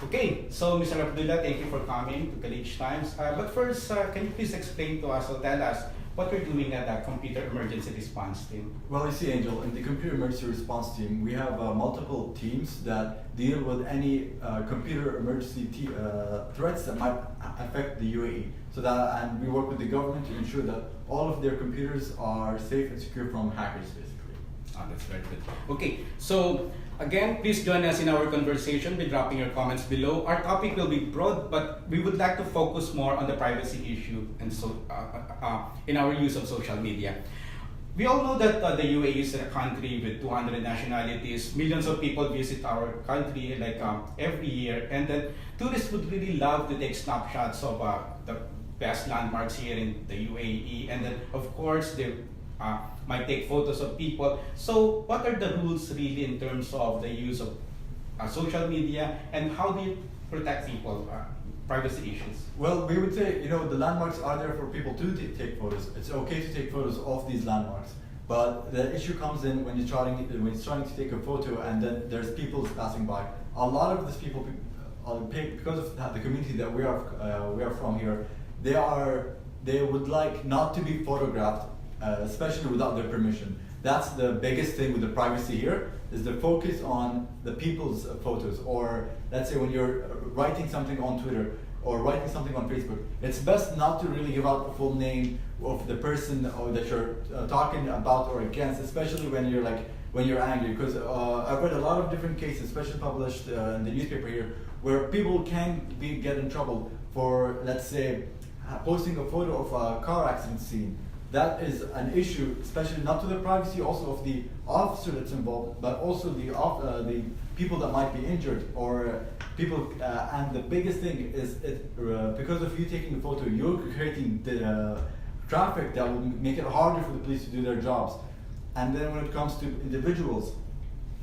Okay, so Mr. Abdullah, thank you for coming to College Times. But first, can you please explain to us or tell us what you're doing at the Computer Emergency Response Team? Well, you see, Angel, in the Computer Emergency Response Team, we have multiple teams that deal with any computer emergency threats that might affect the UAE. And we work with the government to ensure that all of their computers are safe and secure from hackers, basically. Oh, that's very good. Okay, so again, please join us in our conversation by dropping your comments below. Our topic will be broad, but we would like to focus more on the privacy issue and in our use of social media. We all know that the UAE is a country with 200 nationalities. Millions of people visit our country every year, and then tourists would really love to take snapshots of the best landmarks here in the UAE, and then of course they might take photos of people. So what are the rules really in terms of the use of social media, and how do you protect people, privacy issues? Well, we would say, the landmarks are there for people to take photos. It's okay to take photos of these landmarks. But the issue comes in when you're trying to take a photo and then there's people passing by. A lot of these people, because of the community that we are from here, they would like not to be photographed, especially without their permission. That's the biggest thing with the privacy here, is the focus on the people's photos. Or let's say when you're writing something on Twitter or writing something on Facebook, it's best not to really give out the full name of the person that you're talking about or against, especially when you're angry. Because I've read a lot of different cases, especially published in the newspaper here, where people can get in trouble for, let's say, posting a photo of a car accident scene. That is an issue, especially not to the privacy also of the officer that's involved, but also the people that might be injured or people. And the biggest thing is, because of you taking the photo, you're creating the traffic that will make it harder for the police to do their jobs. And then when it comes to individuals,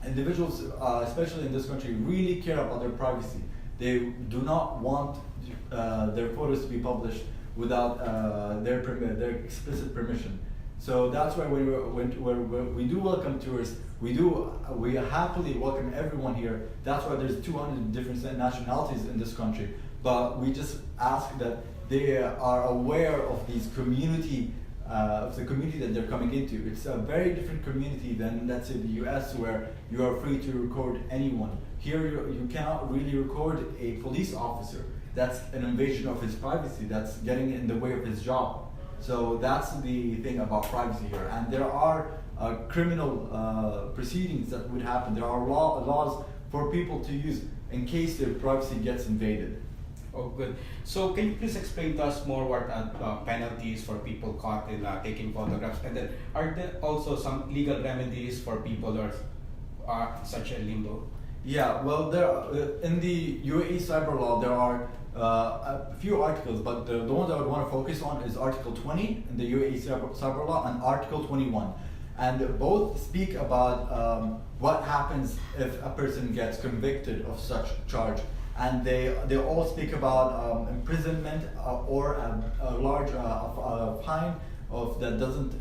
especially in this country, really care about their privacy. They do not want their photos to be published without their explicit permission. So that's why when we do welcome tourists, we happily welcome everyone here. That's why there's 200 different nationalities in this country. But we just ask that they are aware of these community, of the community that they're coming into. It's a very different community than, let's say, the US, where you are free to record anyone. Here you cannot really record a police officer. That's an invasion of his privacy. That's getting in the way of his job. So that's the thing about privacy here. And there are criminal proceedings that would happen. There are laws for people to use in case their privacy gets invaded. Oh, good. So can you please explain to us more what are penalties for people caught in taking photographs? And then are there also some legal remedies for people who are such a limbo? Yeah, well, in the UAE cyber law, there are a few articles, but the ones I would want to focus on is Article 20 in the UAE cyber law and Article 21. And both speak about what happens if a person gets convicted of such charge. And they all speak about imprisonment or a large fine that doesn't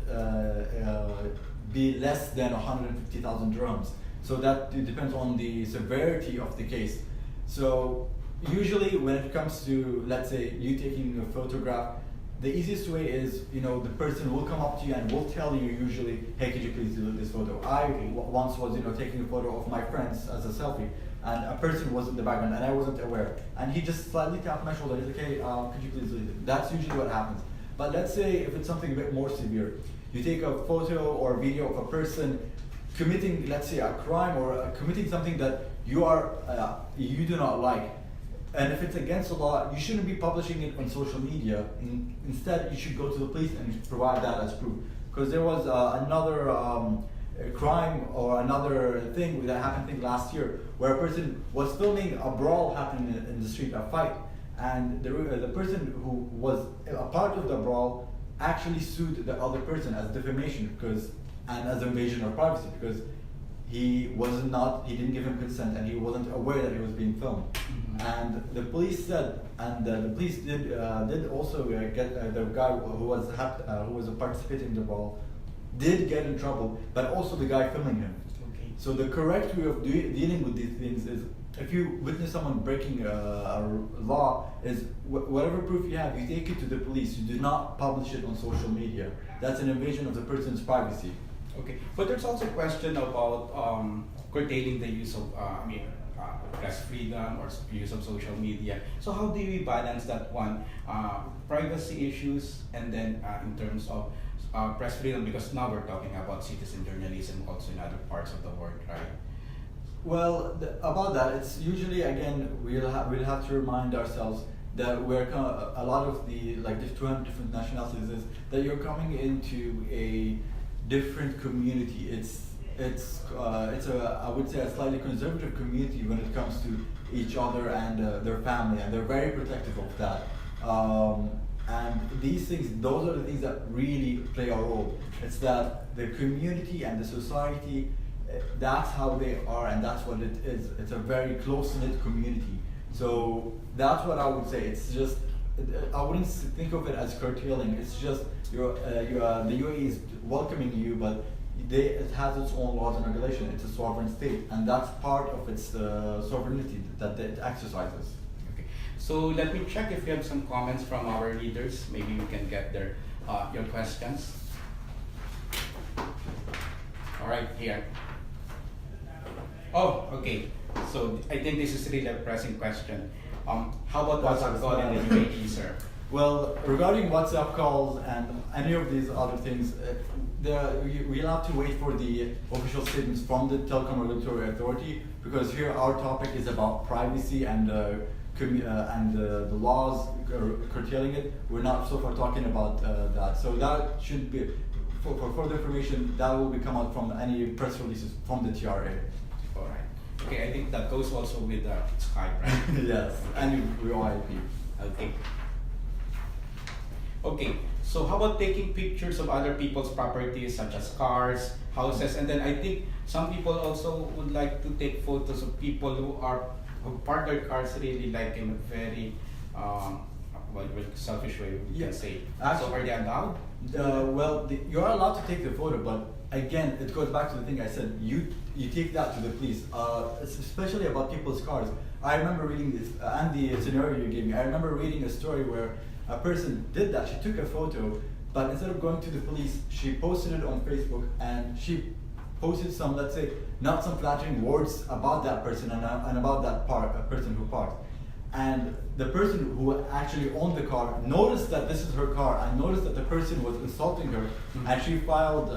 be less than 150,000 dirhams. So that depends on the severity of the case. So usually when it comes to, let's say, you taking a photograph, the easiest way is, the person will come up to you and will tell you usually, hey, could you please delete this photo? I once was, taking a photo of my friends as a selfie, and a person was in the background and I wasn't aware. And he just slightly tapped my shoulder. He's like, hey, could you please delete it? That's usually what happens. But let's say if it's something a bit more severe, you take a photo or video of a person committing, let's say, a crime or committing something that you do not like. And if it's against the law, you shouldn't be publishing it on social media. Instead, you should go to the police and provide that as proof. Because there was another crime or another thing that happened, I think, last year, where a person was filming a brawl happening in the street, a fight. And the person who was a part of the brawl actually sued the other person as defamation and as invasion of privacy, because he didn't give him consent and he wasn't aware that he was being filmed. Mm-hmm. And the police said, and the police did also get the guy who was participating in the brawl did get in trouble, but also the guy filming him. Okay. So the correct way of dealing with these things is if you witness someone breaking a law, is whatever proof you have, you take it to the police. You do not publish it on social media. That's an invasion of the person's privacy. Okay, but there's also a question about curtailing the use of, press freedom or use of social media. So how do we balance that one, privacy issues, and then in terms of press freedom? Because now we're talking about citizen journalism also in other parts of the world, right? Well, about that, it's usually, again, we'll have to remind ourselves that a lot of the 200 different nationalities is that you're coming into a different community. It's a, I would say, a slightly conservative community when it comes to each other and their family, and they're very protective of that. And these things, those are the things that really play a role. It's that the community and the society, that's how they are, and that's what it is. It's a very close-knit community. So that's what I would say. It's just, I wouldn't think of it as curtailing. It's just the UAE is welcoming you, but it has its own laws and regulation. It's a sovereign state, and that's part of its sovereignty that it exercises. Okay. So let me check if we have some comments from our leaders. Maybe we can get your questions. All right, here. Oh, okay. So I think this is really a pressing question. How about WhatsApp call in the UAE, sir? Well, regarding WhatsApp calls and any of these other things, we'll have to wait for the official statements from the Telecom Regulatory Authority, because here our topic is about privacy and the laws curtailing it. We're not so far talking about that. So that should be, for further information, that will come out from any press releases from the TRA. All right. Okay, I think that goes also with Skype, right? Yes, and VoIP. Okay. Okay, so how about taking pictures of other people's properties, such as cars, houses, and then I think some people also would like to take photos of people who park their cars really like in a very selfish way, we can say. So are they allowed? You're allowed to take the photo, but again, it goes back to the thing I said. You take that to the police, especially about people's cars. I remember reading this, and the scenario you gave me. I remember reading a story where a person did that. She took a photo, but instead of going to the police, she posted it on Facebook, and she posted some, let's say, not some flattering words about that person and about that person who parked. And the person who actually owned the car noticed that this is her car, and noticed that the person was insulting her, and she filed,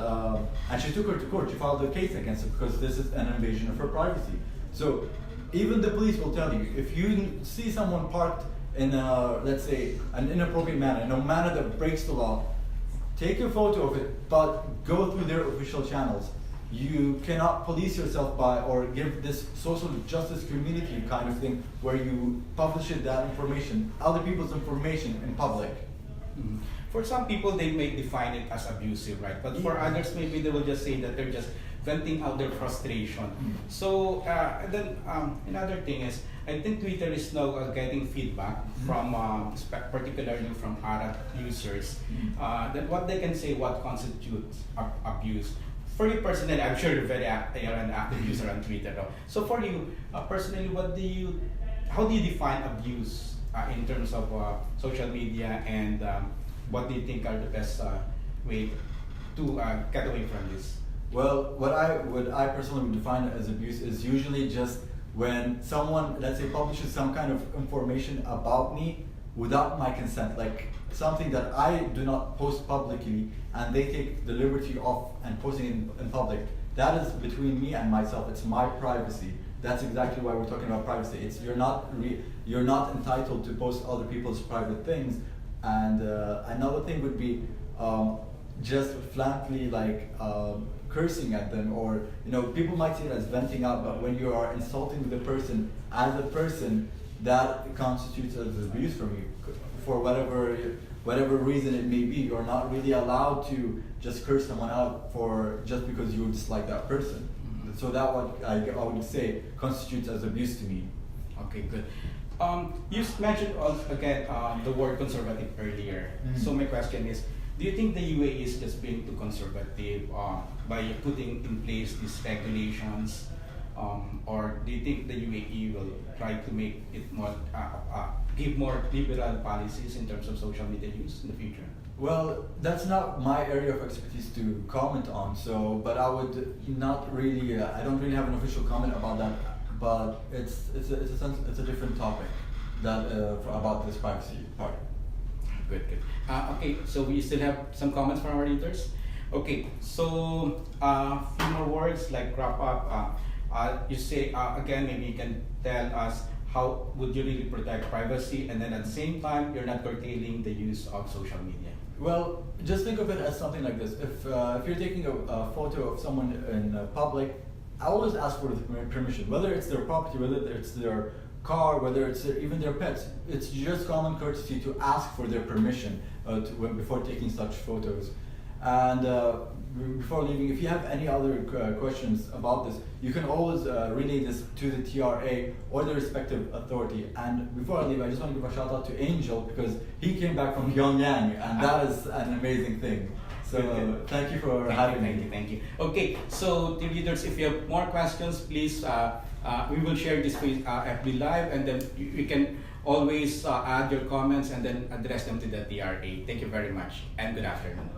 and she took her to court. She filed a case against her because this is an invasion of her privacy. So even the police will tell you, if you see someone parked in let's say, an inappropriate manner, in a manner that breaks the law, take a photo of it, but go through their official channels. You cannot police yourself by, or give this social justice community kind of thing where you publish that information, other people's information in public. Mm-hmm. For some people, they may define it as abusive, right? But for others, maybe they will just say that they're just venting out their frustration. Mm-hmm. So then another thing is, I think Twitter is now getting feedback from, particularly from Arab users, that what they can say, what constitutes abuse. For you personally, I'm sure you're an active user on Twitter, though. So for you personally, how do you define abuse in terms of social media, and what do you think are the best way to get away from this? Well, what I personally would define as abuse is usually just when someone, let's say, publishes some kind of information about me without my consent, like something that I do not post publicly, and they take the liberty of and posting it in public. That is between me and myself. It's my privacy. That's exactly why we're talking about privacy. It's you're not entitled to post other people's private things. And another thing would be just flatly cursing at them, or people might see it as venting out, but when you are insulting the person as a person, that constitutes as abuse from you for whatever reason it may be. You're not really allowed to just curse someone out just because you dislike that person. Mm-hmm. So that what I would say constitutes as abuse to me. Okay, good. You mentioned again the word conservative earlier. Mm-hmm. So my question is, do you think the UAE is just being too conservative by putting in place these regulations or do you think the UAE will try to make it more, give more liberal policies in terms of social media use in the future? Well, that's not my area of expertise to comment on. So, but I would not really. I don't really have an official comment about that. But it's a different topic that about this privacy part. Good, good. Okay, so we still have some comments from our readers. Okay, so few more words like wrap up. You say again, maybe you can tell us how would you really protect privacy, and then at the same time you're not curtailing the use of social media. Well, just think of it as something like this. If you're taking a photo of someone in public, I always ask for the permission, whether it's their property, whether it's their car, whether it's even their pets. It's just common courtesy to ask for their permission before taking such photos. And before leaving, if you have any other questions about this, you can always relay this to the TRA or the respective authority. And before I leave, I just want to give a shout out to Angel because he came back from Pyongyang, and that is an amazing thing. So thank you for having me. Thank you. Okay, so the readers, if you have more questions, please, we will share this with FB Live, and then you can always add your comments and then address them to the TRA. Thank you very much, and good afternoon.